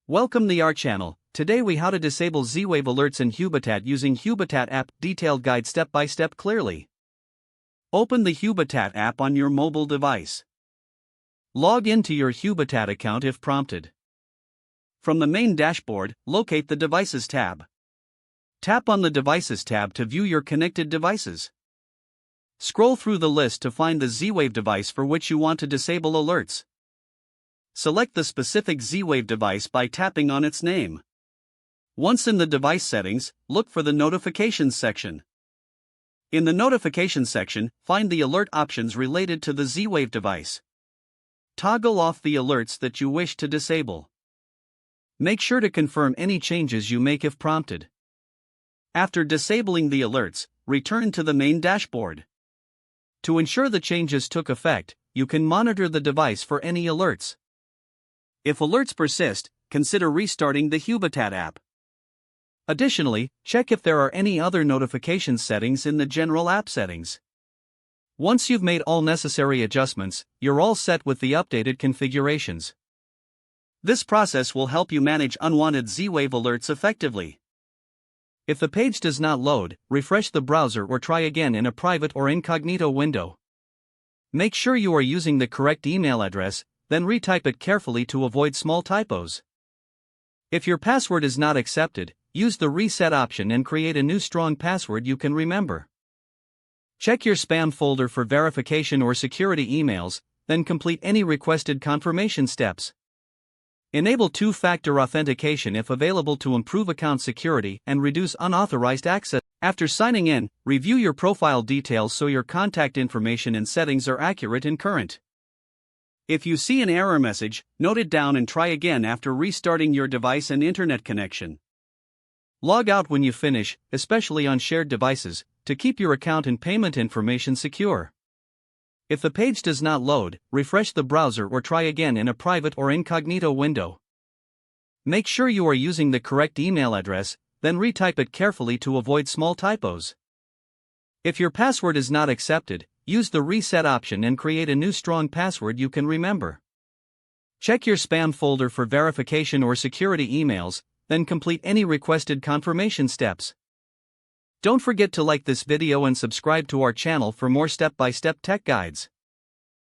Welcome to our channel. Today we how to disable Z-Wave alerts in Hubitat using Hubitat app. Detailed guide step by step clearly. Open the Hubitat app on your mobile device. Log into your Hubitat account if prompted. From the main dashboard, locate the Devices tab. Tap on the Devices tab to view your connected devices. Scroll through the list to find the Z-Wave device for which you want to disable alerts. Select the specific Z-Wave device by tapping on its name. Once in the device settings, look for the Notifications section. In the Notifications section, find the alert options related to the Z-Wave device. Toggle off the alerts that you wish to disable. Make sure to confirm any changes you make if prompted. After disabling the alerts, return to the main dashboard. To ensure the changes took effect, you can monitor the device for any alerts. If alerts persist, consider restarting the Hubitat app. Additionally, check if there are any other notification settings in the general app settings. Once you've made all necessary adjustments, you're all set with the updated configurations. This process will help you manage unwanted Z-Wave alerts effectively. If the page does not load, refresh the browser or try again in a private or incognito window. Make sure you are using the correct email address, then retype it carefully to avoid small typos. If your password is not accepted, use the reset option and create a new strong password you can remember. Check your spam folder for verification or security emails, then complete any requested confirmation steps. Enable two-factor authentication if available to improve account security and reduce unauthorized access. After signing in, review your profile details so your contact information and settings are accurate and current. If you see an error message, note it down and try again after restarting your device and internet connection. Log out when you finish, especially on shared devices, to keep your account and payment information secure. If the page does not load, refresh the browser or try again in a private or incognito window. Make sure you are using the correct email address, then retype it carefully to avoid small typos. If your password is not accepted, use the reset option and create a new strong password you can remember. Check your spam folder for verification or security emails, then complete any requested confirmation steps. Don't forget to like this video and subscribe to our channel for more step-by-step tech guides.